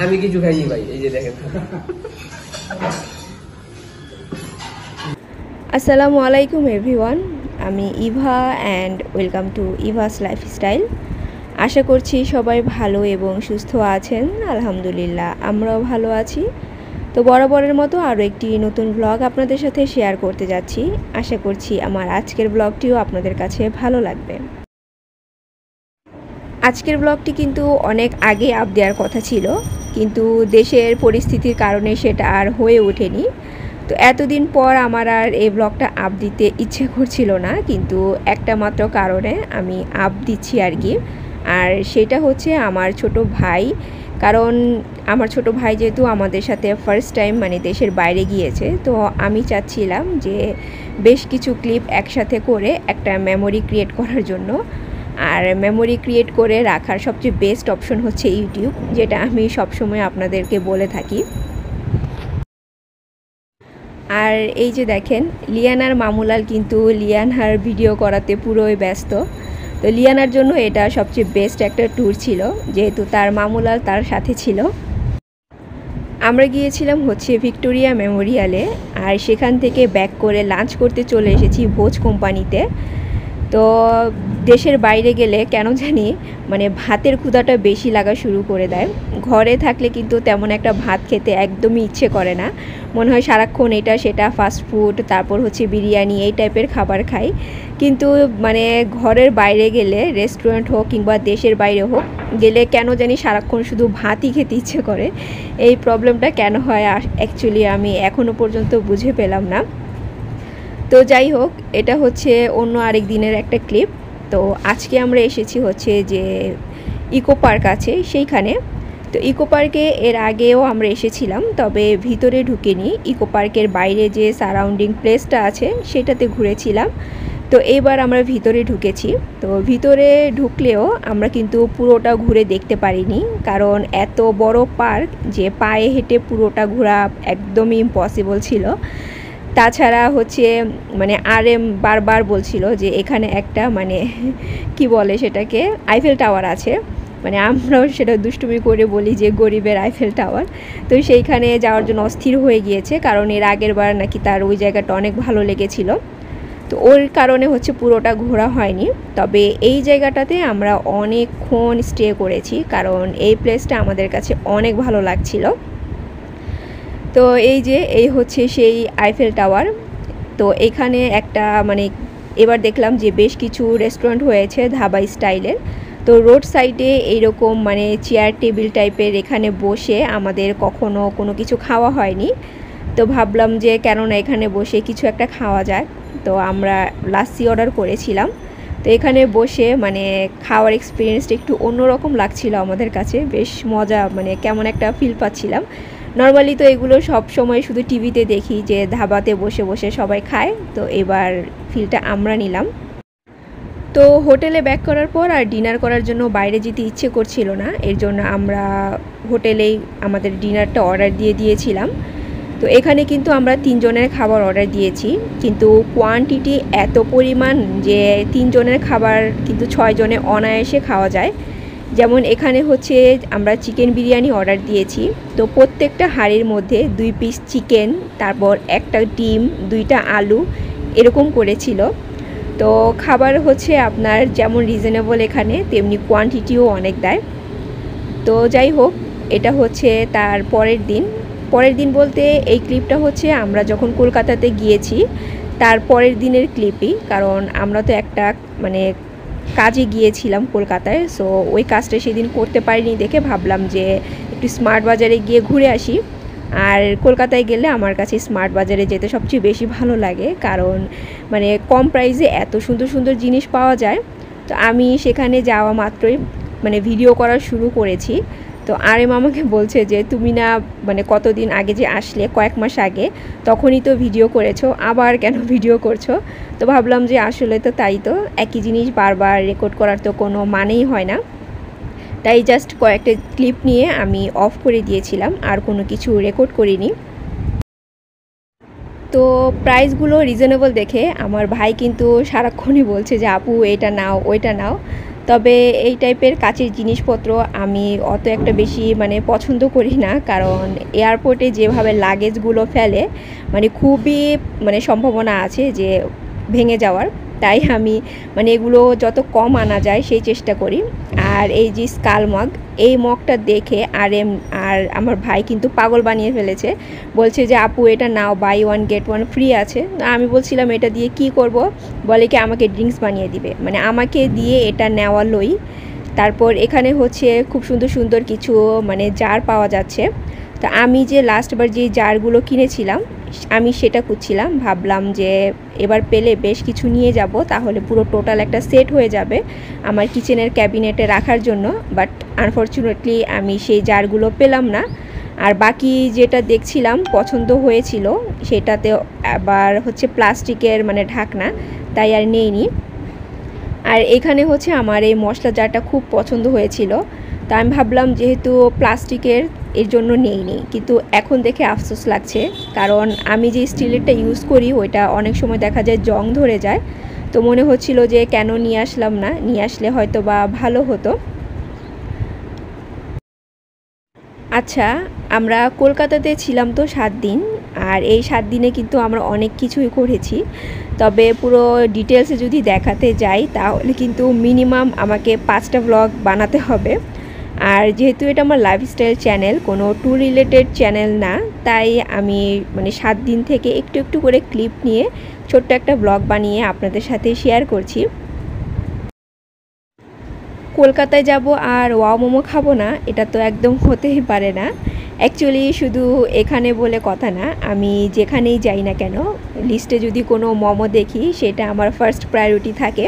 আমি কিছু খাইনি ভাই, এই যে দেখেন। আসসালামু আলাইকুম এভরিওয়ান, আমি Eva and welcome to Eva's lifestyle. আশা করছি সবাই ভালো এবং সুস্থ আছেন। আলহামদুলিল্লাহ আমরাও ভালো আছি। তো বরাবরের মতো আরও একটি নতুন ব্লগ আপনাদের সাথে শেয়ার করতে যাচ্ছি। আশা করছি আমার আজকের ব্লগটিও আপনাদের কাছে ভালো লাগবে। আজকের ব্লগটি কিন্তু অনেক আগে আপ দেওয়ার কথা ছিল, কিন্তু দেশের পরিস্থিতির কারণে সেটা আর হয়ে ওঠেনি। তো এতদিন পর আমার আর এই ব্লগটা আপ দিতে ইচ্ছে করছিল না, কিন্তু একটা মাত্র কারণে আমি আপ দিচ্ছি আর কি। আর সেটা হচ্ছে আমার ছোট ভাই, কারণ আমার ছোট ভাই যেহেতু আমাদের সাথে ফার্স্ট টাইম মানে দেশের বাইরে গিয়েছে, তো আমি চাচ্ছিলাম যে বেশ কিছু ক্লিপ একসাথে করে একটা মেমোরি ক্রিয়েট করার জন্য। আর মেমোরি ক্রিয়েট করে রাখার সবচেয়ে বেস্ট অপশন হচ্ছে ইউটিউব, যেটা আমি সবসময় আপনাদেরকে বলে থাকি। আর এই যে দেখেন লিয়ানার মামুলাল কিন্তু লিয়ানার ভিডিও করাতে পুরোই ব্যস্ত। তো লিয়ানার জন্য এটা সবচেয়ে বেস্ট একটা ট্যুর ছিল, যেহেতু তার মামুলাল তার সাথে ছিল। আমরা গিয়েছিলাম হচ্ছে ভিক্টোরিয়া মেমোরিয়ালে, আর সেখান থেকে ব্যাক করে লাঞ্চ করতে চলে এসেছি ভোজ কোম্পানিতে। তো দেশের বাইরে গেলে কেন জানি মানে ভাতের ক্ষুধাটা বেশি লাগা শুরু করে দেয়। ঘরে থাকলে কিন্তু তেমন একটা ভাত খেতে একদমই ইচ্ছে করে না, মনে হয় সারাক্ষণ এটা সেটা ফাস্ট ফুড, তারপর হচ্ছে বিরিয়ানি, এই টাইপের খাবার খাই। কিন্তু মানে ঘরের বাইরে গেলে, রেস্টুরেন্ট হোক কিংবা দেশের বাইরে হোক গেলে কেন জানি সারাক্ষণ শুধু ভাতই খেতে ইচ্ছে করে। এই প্রবলেমটা কেন হয় অ্যাকচুয়ালি আমি এখনও পর্যন্ত বুঝে পেলাম না। তো যাই হোক, এটা হচ্ছে অন্য আরেক দিনের একটা ক্লিপ। তো আজকে আমরা এসেছি হচ্ছে যে ইকো পার্ক আছে সেইখানে। তো ইকো পার্কে এর আগেও আমরা এসেছিলাম, তবে ভিতরে ঢুকিনি। ইকো পার্কের বাইরে যে সারাউন্ডিং প্লেসটা আছে সেটাতে ঘুরেছিলাম। তো এবার আমরা ভিতরে ঢুকেছি। তো ভিতরে ঢুকলেও আমরা কিন্তু পুরোটা ঘুরে দেখতে পারিনি, কারণ এত বড় পার্ক যে পায়ে হেঁটে পুরোটা ঘোরা একদমই ইম্পসিবল ছিল। তাছাড়া হচ্ছে মানে RM বারবার বলছিল যে এখানে একটা মানে কি বলে সেটাকে, আইফেল টাওয়ার আছে। মানে আমরাও সেটা দুষ্টুমি করে বলি যে গরিবের আইফেল টাওয়ার। তো সেইখানে যাওয়ার জন্য অস্থির হয়ে গিয়েছে, কারণ এর আগের বার নাকি তার ওই জায়গাটা অনেক ভালো লেগেছিল। তো ওর কারণে হচ্ছে পুরোটা ঘোরা হয়নি। তবে এই জায়গাটাতে আমরা অনেকক্ষণ স্টে করেছি, কারণ এই প্লেসটা আমাদের কাছে অনেক ভালো লাগছিল। তো এই হচ্ছে সেই আইফেল টাওয়ার। তো এখানে একটা মানে এবার দেখলাম যে বেশ কিছু রেস্টুরেন্ট হয়েছে ধাবা স্টাইলের। তো রোড সাইডে এইরকম মানে চেয়ার টেবিল টাইপের এখানে বসে আমাদের কখনো কোনো কিছু খাওয়া হয়নি। তো ভাবলাম যে কেননা এখানে বসে কিছু একটা খাওয়া যায়। তো আমরা লাস্সি অর্ডার করেছিলাম। তো এখানে বসে মানে খাওয়ার এক্সপিরিয়েন্সটা একটু অন্যরকম লাগছিল আমাদের কাছে, বেশ মজা, মানে কেমন একটা ফিল পাচ্ছিলাম। নর্মালি তো এগুলো সব সময় শুধু টিভিতে দেখি যে ধাবাতে বসে বসে সবাই খায়, তো এবার ফিলটা আমরা নিলাম। তো হোটেলে ব্যাক করার পর আর ডিনার করার জন্য বাইরে যেতে ইচ্ছে করছিল না, এর জন্য আমরা হোটেলেই আমাদের ডিনারটা অর্ডার দিয়ে দিয়েছিলাম। তো এখানে কিন্তু আমরা 3 জনের খাবার অর্ডার দিয়েছি, কিন্তু কোয়ান্টিটি এত পরিমাণ যে 3 জনের খাবার কিন্তু 6 জনে অনায়াসে খাওয়া যায়। যেমন এখানে হচ্ছে আমরা চিকেন বিরিয়ানি অর্ডার দিয়েছি। তো প্রত্যেকটা হাঁড়ির মধ্যে 2 পিস চিকেন, তারপর একটা ডিম, 2টা আলু এরকম করেছিল। তো খাবার হচ্ছে আপনার যেমন রিজনেবল এখানে, তেমনি কোয়ান্টিটিও অনেক দেয়। তো যাই হোক, এটা হচ্ছে তার পরের দিন বলতে এই ক্লিপটা হচ্ছে আমরা যখন কলকাতাতে গিয়েছি তার পরের দিনের ক্লিপই, কারণ আমরা তো একটা মানে কাজে গিয়েছিলাম কলকাতায়। সো ওই কাজটা সেদিন করতে পারিনি দেখে ভাবলাম যে একটু স্মার্ট বাজারে গিয়ে ঘুরে আসি। আর কলকাতায় গেলে আমার কাছে স্মার্ট বাজারে যেতে সবচেয়ে বেশি ভালো লাগে, কারণ মানে কম প্রাইসে এত সুন্দর সুন্দর জিনিস পাওয়া যায়। তো আমি সেখানে যাওয়া মাত্রই মানে ভিডিও করা শুরু করেছি। তো RM আমাকে বলছে যে তুমি না মানে কতদিন আগে যে আসলে, কয়েক মাস আগে, তখনই তো ভিডিও করেছো, আবার কেন ভিডিও করছো? তো ভাবলাম যে আসলে তো তাই, তো একই জিনিস বারবার রেকর্ড করার তো কোনো মানেই হয় না। তাই জাস্ট কয়েকটা ক্লিপ নিয়ে আমি অফ করে দিয়েছিলাম, আর কোনো কিছু রেকর্ড করিনি। তো প্রাইসগুলো রিজনেবল দেখে আমার ভাই কিন্তু সারাক্ষণই বলছে যে আপু এটা নাও ওইটা নাও। তবে এই টাইপের কাচের জিনিসপত্র আমি অত একটা বেশি মানে পছন্দ করি না, কারণ এয়ারপোর্টে যেভাবে লাগেজগুলো ফেলে মানে খুবই মানে সম্ভাবনা আছে যে ভেঙে যাওয়ার। তাই আমি মানে এগুলো যত কম আনা যায় সেই চেষ্টা করি। আর এই যে স্কাল মগ, এই মগটা দেখে আর আমার ভাই কিন্তু পাগল বানিয়ে ফেলেছে, বলছে যে আপু এটা নাও, buy one get one free আছে। আমি বলছিলাম এটা দিয়ে কি করব, বলে কি আমাকে ড্রিঙ্কস বানিয়ে দিবে, মানে আমাকে দিয়ে এটা নেওয়ালই। তারপর এখানে হচ্ছে খুব সুন্দর সুন্দর কিছু মানে জার পাওয়া যাচ্ছে। তো আমি যে লাস্টবার যে জারগুলো কিনেছিলাম আমি সেটা খুঁজছিলাম, ভাবলাম যে এবার পেলে বেশ কিছু নিয়ে যাব, তাহলে পুরো টোটাল একটা সেট হয়ে যাবে আমার কিচেনের ক্যাবিনেটে রাখার জন্য। বাট আনফর্চুনেটলি আমি সেই জারগুলো পেলাম না। আর বাকি যেটা দেখছিলাম পছন্দ হয়েছিল সেটাতে আবার হচ্ছে প্লাস্টিকের মানে ঢাকনা, তাই আর নেইনি। আর এখানে হচ্ছে আমার এই মশলা জারটা খুব পছন্দ হয়েছিল, তা আমি ভাবলাম যেহেতু প্লাস্টিকের এর জন্য নেইনি, কিন্তু এখন দেখে আফসোস লাগছে, কারণ আমি যে স্টিলেরটা ইউজ করি ওইটা অনেক সময় দেখা যায় জং ধরে যায়। তো মনে হচ্ছিল যে কেন নিয়ে আসলাম না, নিয়ে আসলে হয়তো বা ভালো হতো। আচ্ছা, আমরা কলকাতাতে ছিলাম তো 7 দিন, আর এই 7 দিনে কিন্তু আমরা অনেক কিছুই করেছি। তবে পুরো ডিটেলসে যদি দেখাতে যাই তাহলে কিন্তু মিনিমাম আমাকে 5টা ব্লগ বানাতে হবে। আর যেহেতু এটা আমার লাইফস্টাইল চ্যানেল, কোনো ট্যুর রিলেটেড চ্যানেল না, তাই আমি মানে 7 দিন থেকে একটু একটু করে ক্লিপ নিয়ে ছোট্ট একটা ব্লগ বানিয়ে আপনাদের সাথে শেয়ার করছি। কলকাতায় যাব আর ওয়াও মোমো খাবো না, এটা তো একদম হতেই পারে না। অ্যাকচুয়ালি শুধু এখানে বলে কথা না, আমি যেখানেই যাই না কেন লিস্টে যদি কোনো মোমো দেখি সেটা আমার ফার্স্ট প্রায়োরিটি থাকে।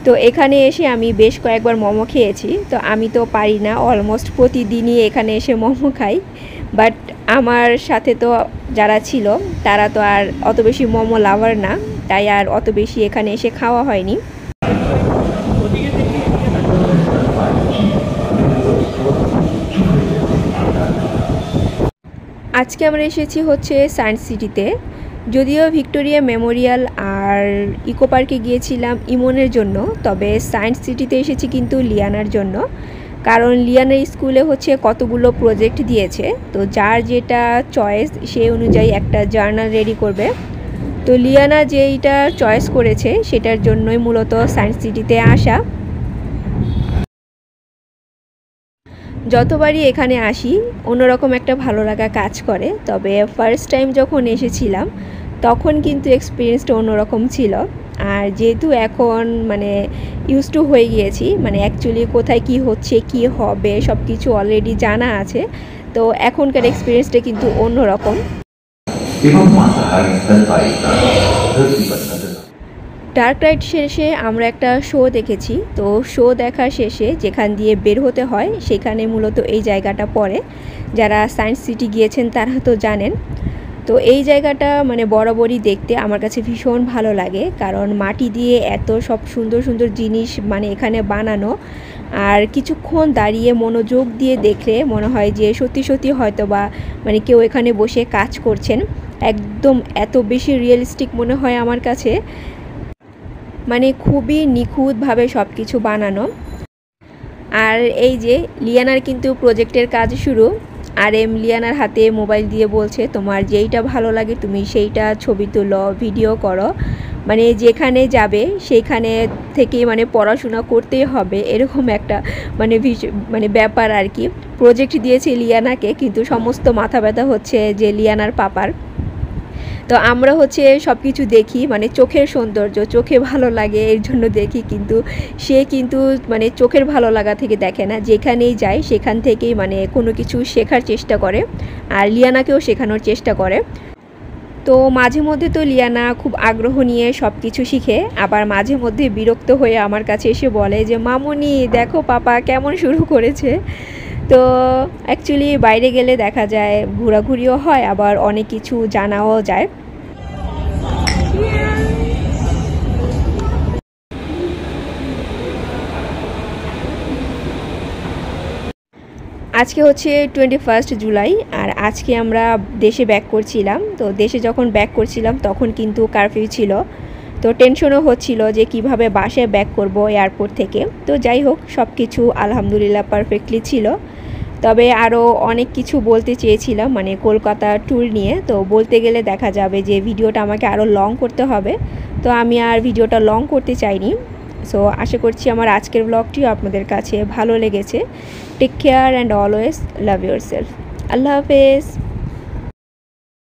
তো এখানে এসে আমি বেশ কয়েকবার মোমো খেয়েছি, তো আমি তো পারি না অলমোস্ট প্রতিদিনই এখানে এসে মোমো খাই। বাট আমার সাথে তো যারা ছিল তারা তো আর অত বেশি মোমো লাভার না, তাই আর অত বেশি এখানে এসে খাওয়া হয়নি। আজকে আমরা এসেছি হচ্ছে সায়েন্স সিটিতে। যদিও ভিক্টোরিয়া মেমোরিয়াল আর ইকো পার্কে গিয়েছিলাম ইমনের জন্য, তবে সায়েন্স সিটিতে এসেছি কিন্তু লিয়ানার জন্য। কারণ লিয়ানার স্কুলে হচ্ছে কতগুলো প্রজেক্ট দিয়েছে, তো যার যেটা চয়েস সেই অনুযায়ী একটা জার্নাল রেডি করবে। তো লিয়ানা যেইটা চয়েস করেছে সেটার জন্যই মূলত সায়েন্স সিটিতে আসা। যতবারই এখানে আসি অন্যরকম একটা ভালো লাগা কাজ করে, তবে ফার্স্ট টাইম যখন এসেছিলাম তখন কিন্তু এক্সপিরিয়েন্সটা অন্যরকম ছিল। আর যেহেতু এখন মানে ইউজ টু হয়ে গিয়েছি, মানে অ্যাকচুয়ালি কোথায় কি হচ্ছে কি হবে সব কিছু অলরেডি জানা আছে, তো এখনকার এক্সপিরিয়েন্সটা কিন্তু অন্যরকম। ডার্ক রাইড শেষে আমরা একটা শো দেখেছি, তো শো দেখা শেষে যেখান দিয়ে বের হতে হয় সেখানে মূলত এই জায়গাটা পড়ে। যারা সায়েন্স সিটি গিয়েছেন তারা তো জানেন। তো এই জায়গাটা মানে বরাবরই দেখতে আমার কাছে ভীষণ ভালো লাগে, কারণ মাটি দিয়ে এত সব সুন্দর সুন্দর জিনিস মানে এখানে বানানো, আর কিছুক্ষণ দাঁড়িয়ে মনোযোগ দিয়ে দেখলে মনে হয় যে সত্যি সত্যি হয়তো বা মানে কেউ এখানে বসে কাজ করছেন। একদম এত বেশি রিয়েলিস্টিক মনে হয় আমার কাছে, মানে খুবই নিখুঁতভাবে সব কিছু বানানো। আর এই যে লিয়ানার কিন্তু প্রজেক্টের কাজ শুরু, আর লিয়ানার হাতে মোবাইল দিয়ে বলছে তোমার যেইটা ভালো লাগে তুমি সেইটা ছবি তুলো, ভিডিও করো, মানে যেখানে যাবে সেইখানে থেকে মানে পড়াশোনা করতেই হবে এরকম একটা মানে ব্যাপার আর কি। প্রজেক্ট দিয়েছে লিয়ানাকে, কিন্তু সমস্ত মাথা ব্যথা হচ্ছে যে লিয়ানার পাপার। তো আমরা হচ্ছে সব কিছু দেখি মানে চোখের সৌন্দর্য, চোখে ভালো লাগে এর জন্য দেখি, কিন্তু সে কিন্তু মানে চোখের ভালো লাগা থেকে দেখে না, যেখানেই যায় সেখান থেকেই মানে কোনো কিছু শেখার চেষ্টা করে, আর লিয়ানাকেও শেখানোর চেষ্টা করে। তো মাঝে মধ্যে তো লিয়ানা খুব আগ্রহ নিয়ে সব কিছু শিখে, আবার মাঝে মধ্যে বিরক্ত হয়ে আমার কাছে এসে বলে যে মামুনি দেখো পাপা কেমন শুরু করেছে। তো অ্যাকচুয়ালি বাইরে গেলে দেখা যায় ঘোরাঘুরিও হয়, আবার অনেক কিছু জানাও যায়। আজকে হচ্ছে 21 জুলাই আর আজকে আমরা দেশে ব্যাক করছিলাম। তো দেশে যখন ব্যাক করছিলাম তখন কিন্তু কারফিউ ছিল, তো টেনশনও হচ্ছিল যে কিভাবে বাসায় ব্যাক করব এয়ারপোর্ট থেকে। তো যাই হোক, সব কিছু আলহামদুলিল্লাহ পারফেক্টলি ছিল। তবে আরও অনেক কিছু বলতে চেয়েছিলাম মানে কলকাতা ট্যুর নিয়ে, তো বলতে গেলে দেখা যাবে যে ভিডিওটা আমাকে আরও লং করতে হবে, তো আমি আর ভিডিওটা লং করতে চাইনি। সো আশা করছি আমার আজকের ব্লগটিও আপনাদের কাছে ভালো লেগেছে। Take care and always love yourself. আল্লাহ হাফেজ।